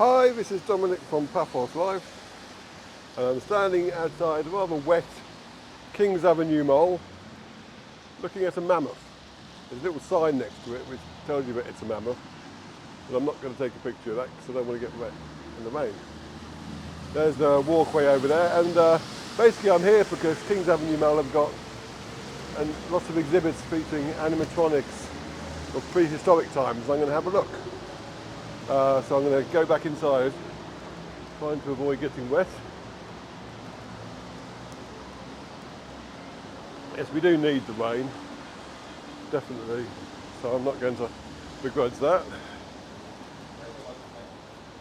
Hi, this is Dominic from Paphos Live, and I'm standing outside a rather wet Kings Avenue Mall looking at a mammoth. There's a little sign next to it which tells you that it's a mammoth, but I'm not going to take a picture of that because I don't want to get wet in the rain. There's the walkway over there, and basically I'm here because Kings Avenue Mall have got lots of exhibits featuring animatronics of prehistoric times. I'm going to have a look. So I'm going to go back inside, trying to avoid getting wet. Yes, we do need the rain, definitely, so I'm not going to begrudge that.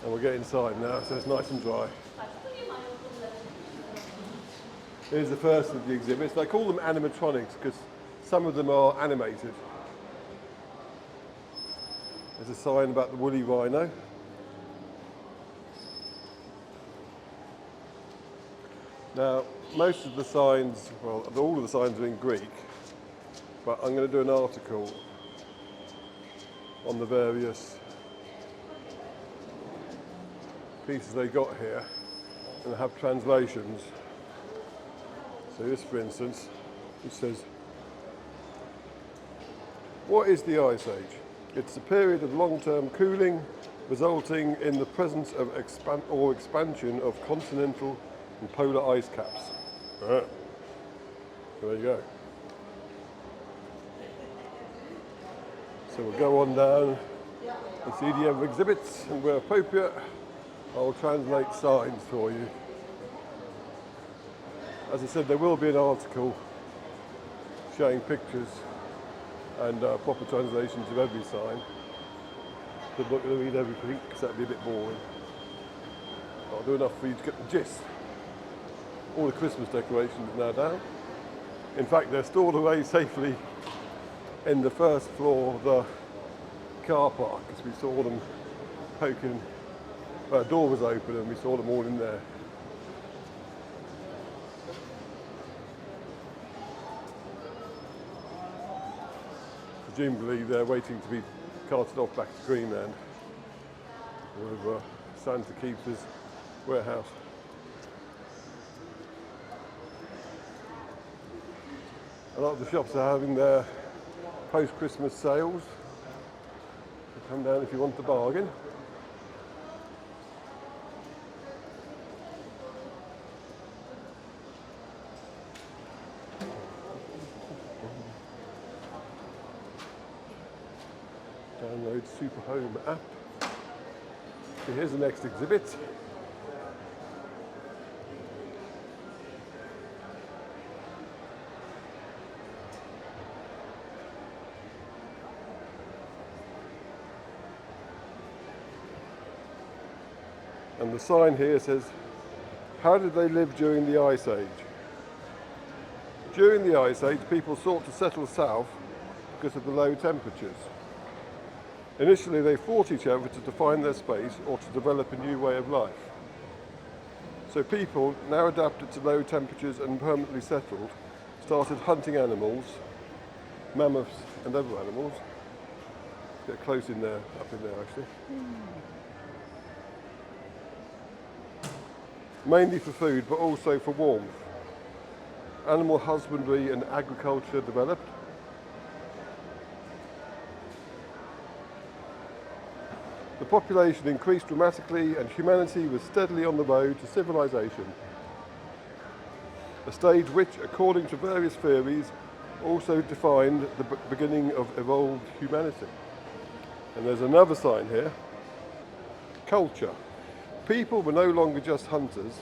And we'll get inside now, so it's nice and dry. Here's the first of the exhibits. They call them animatronics because some of them are animated. There's a sign about the woolly rhino. Now, most of the signs, well, all of the signs are in Greek, but I'm going to do an article on the various pieces they got here and have translations. So this, for instance, it says, "What is the Ice Age? It's a period of long-term cooling resulting in the presence of expansion of continental and polar ice caps." Right. There you go. So we'll go on down and see the other exhibits, and where appropriate, I'll translate signs for you. As I said, there will be an article showing pictures and proper translations of every sign. But I'm not going to read everything because that would be a bit boring. I'll do enough for you to get the gist. All the Christmas decorations are now down. In fact, they're stored away safely in the first floor of the car park because we saw them poking. Well, the door was open and we saw them all in there. Presumably they're waiting to be carted off back to Greenland, where Santa keeps his warehouse. A lot of the shops are having their post-Christmas sales. So come down if you want the bargain. Download Super Home app. So here's the next exhibit. And the sign here says, "How did they live during the Ice Age?" During the Ice Age, people sought to settle south because of the low temperatures. Initially, they fought each other to define their space or to develop a new way of life. So people, now adapted to low temperatures and permanently settled, started hunting animals, mammoths and other animals. Get close in there, up in there actually. Mainly for food, but also for warmth. Animal husbandry and agriculture developed. The population increased dramatically and humanity was steadily on the road to civilization. A stage which, according to various theories, also defined the beginning of evolved humanity. And there's another sign here. Culture. People were no longer just hunters,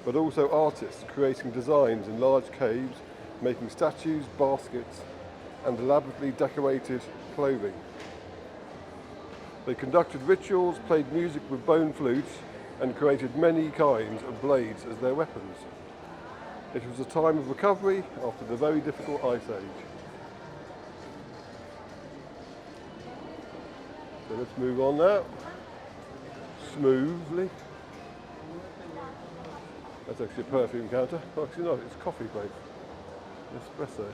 but also artists, creating designs in large caves, making statues, baskets, and elaborately decorated clothing. They conducted rituals, played music with bone flutes, and created many kinds of blades as their weapons. It was a time of recovery after the very difficult Ice Age. So let's move on now, smoothly. That's actually a perfume counter. Oh, actually no, it's coffee place. Espresso.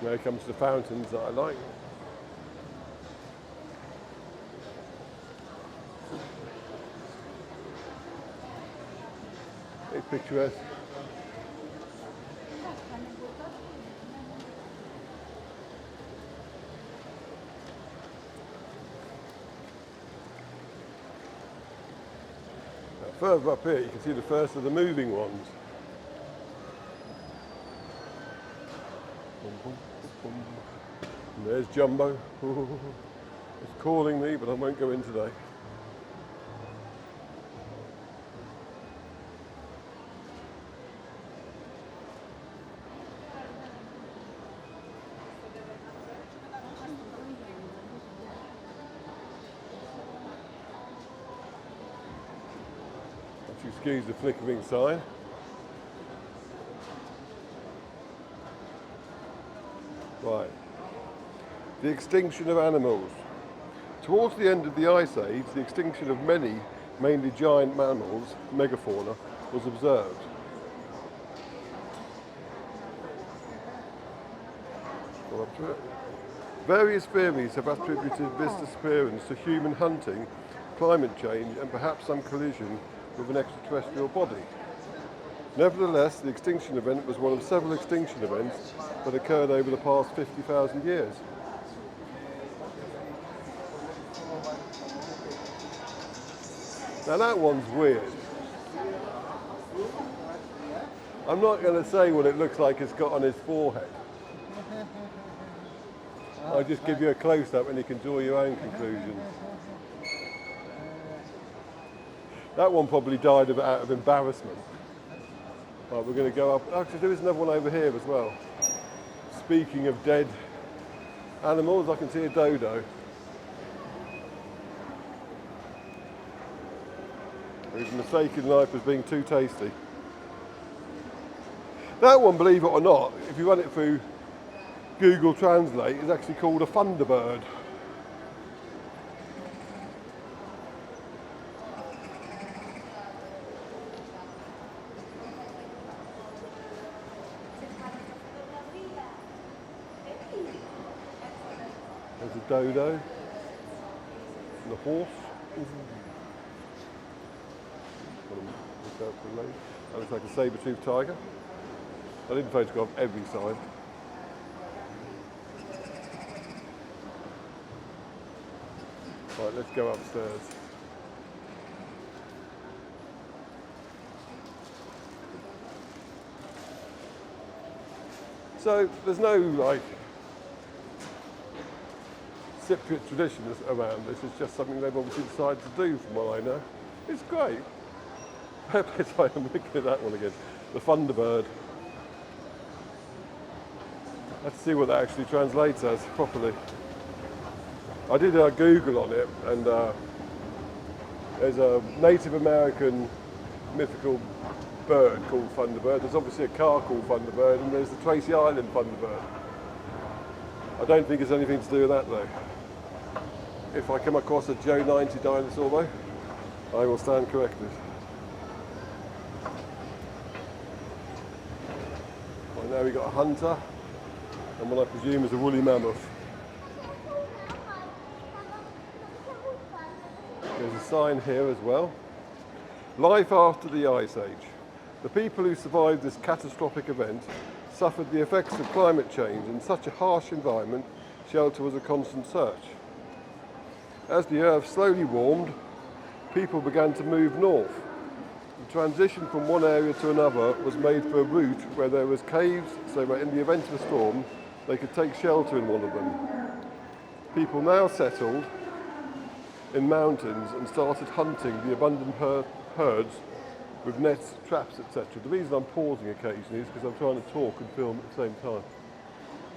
Now comes the fountains that I like. It's picturesque. Now, further up here you can see the first of the moving ones. And there's Jumbo. It's calling me, but I won't go in today. Excuse the flickering sign. Right. The extinction of animals. Towards the end of the Ice Age, the extinction of many, mainly giant mammals, megafauna, was observed. Go up to it. Various theories have attributed this disappearance to human hunting, climate change, and perhaps some collision with an extraterrestrial body. Nevertheless, the extinction event was one of several extinction events that occurred over the past 50,000 years. Now that one's weird. I'm not going to say what it looks like it's got on his forehead. I'll just give you a close-up and you can draw your own conclusions. That one probably died out of embarrassment. Right, we're going to go up. Actually, there is another one over here as well. Speaking of dead animals, I can see a dodo. Who's mistaken life as being too tasty. That one, believe it or not, if you run it through Google Translate, is actually called a thunderbird. There's a dodo and a horse. That looks like a saber-toothed tiger. I didn't photograph every side. Right, let's go upstairs. So there's no like Cypriot tradition around this. It's just something they've obviously decided to do, from what I know. It's great. Sorry, I'm looking at that one again. The Thunderbird. Let's see what that actually translates as properly. I did a Google on it, and there's a Native American mythical bird called Thunderbird. There's obviously a car called Thunderbird, and there's the Tracy Island Thunderbird. I don't think it's anything to do with that though. If I come across a Joe 90 dinosaur though, I will stand corrected. Right, now we've got a hunter, and what I presume is a woolly mammoth. There's a sign here as well. Life after the Ice Age. The people who survived this catastrophic event suffered the effects of climate change. In such a harsh environment, shelter was a constant search. As the earth slowly warmed, people began to move north. The transition from one area to another was made for a route where there was caves, so that in the event of a storm, they could take shelter in one of them. People now settled in mountains and started hunting the abundant herds with nets, traps, etc. The reason I'm pausing occasionally is because I'm trying to talk and film at the same time.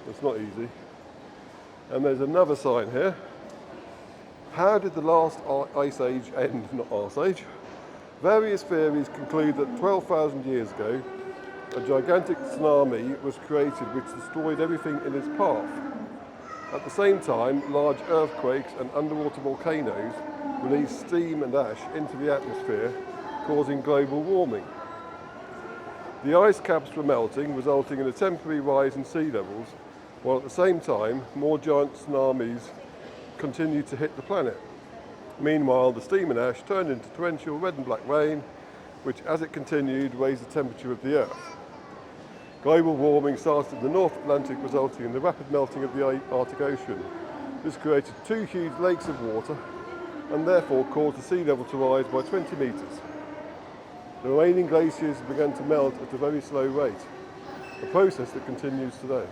It's not easy. And there's another sign here. How did the last ice age end? Not ice age. Various theories conclude that 12,000 years ago, a gigantic tsunami was created which destroyed everything in its path. At the same time, large earthquakes and underwater volcanoes released steam and ash into the atmosphere, causing global warming. The ice caps were melting, resulting in a temporary rise in sea levels, while at the same time more giant tsunamis continued to hit the planet. Meanwhile, the steam and ash turned into torrential red and black rain, which as it continued raised the temperature of the Earth. Global warming started in the North Atlantic, resulting in the rapid melting of the Arctic Ocean. This created 2 huge lakes of water and therefore caused the sea level to rise by 20 metres. The remaining glaciers began to melt at a very slow rate, a process that continues today.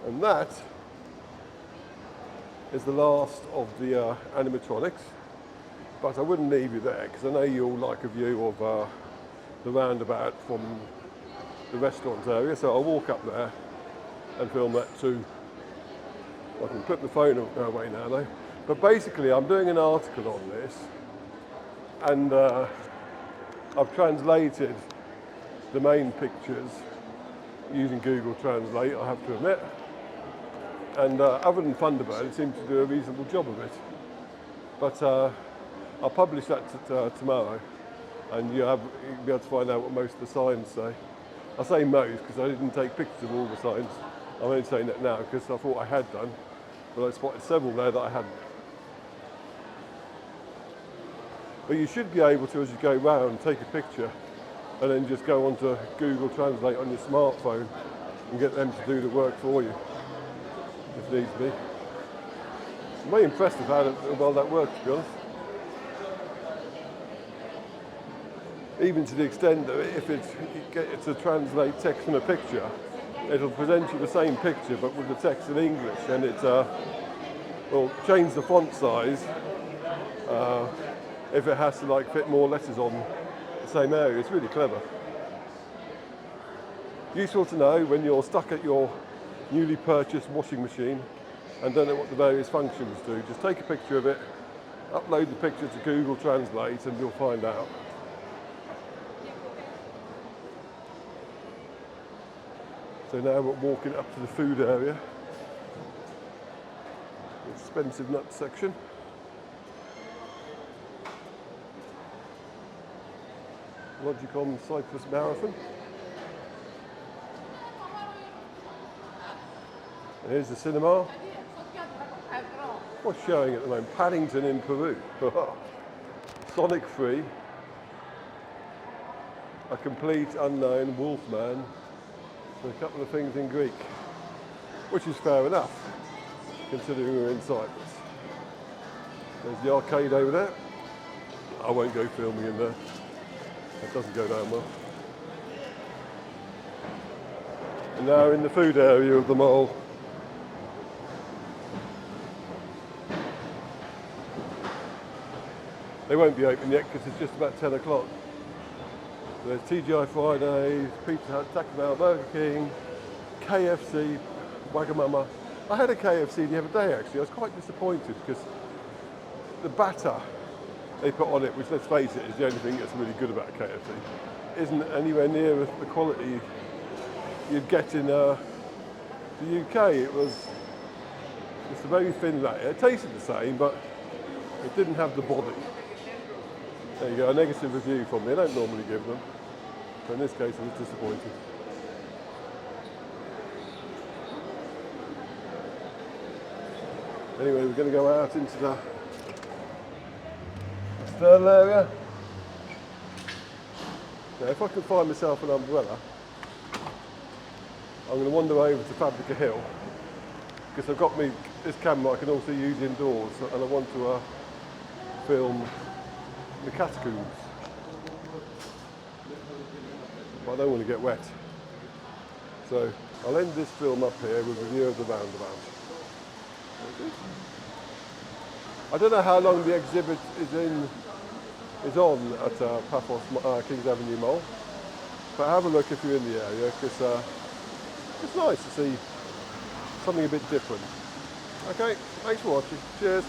And that is the last of the animatronics, but I wouldn't leave you there because I know you all like a view of the roundabout from the restaurant area, so I'll walk up there and film that too. I can put the phone away now though. But basically I'm doing an article on this, and I've translated the main pictures using Google Translate, I have to admit. And other than Thunderbird, it seems to do a reasonable job of it. But I'll publish that tomorrow, and you'll be able to find out what most of the signs say. I say most because I didn't take pictures of all the signs. I'm only saying that now because I thought I had done, but I spotted several there that I hadn't. But you should be able to, as you go round, take a picture and then just go onto Google Translate on your smartphone and get them to do the work for you, if needs be. I'm very impressed with how well that works, to be honest. Even to the extent that if you get to translate text from a picture, it'll present you the same picture but with the text in English, and it will change the font size if it has to like fit more letters on the same area. It's really clever. Useful to know when you're stuck at your newly purchased washing machine and don't know what the various functions do. Just take a picture of it, upload the picture to Google Translate, and you'll find out. So now we're walking up to the food area, expensive nuts section. Logicon Cyprus Marathon. And here's the cinema. What's showing at the moment? Paddington in Peru. Sonic Free. A complete unknown Wolfman. And a couple of things in Greek, which is fair enough, considering we're in Cyprus. There's the arcade over there. I won't go filming in there. It doesn't go down well. And now we're in the food area of the mall. They won't be open yet because it's just about 10 o'clock. There's TGI Fridays, Pizza Hut, Taco Bell, Burger King, KFC, Wagamama. I had a KFC the other day actually. I was quite disappointed because the batter they put on it, which let's face it is the only thing that's really good about KFC, isn't anywhere near the quality you'd get in the UK. It's a very thin layer. It tasted the same, but it didn't have the body. There you go, a negative review from me. I don't normally give them, but in this case I was disappointed. Anyway, we're going to go out into the external area. Now, if I can find myself an umbrella, I'm going to wander over to Fabrica Hill because I've got this camera I can also use indoors, and I want to film the catacombs, but I don't want to get wet. So I'll end this film up here with a view of the roundabout. I don't know how long the exhibit is on at Paphos Kings Avenue Mall, but have a look if you're in the area because it's nice to see something a bit different. Okay, thanks for watching. Cheers.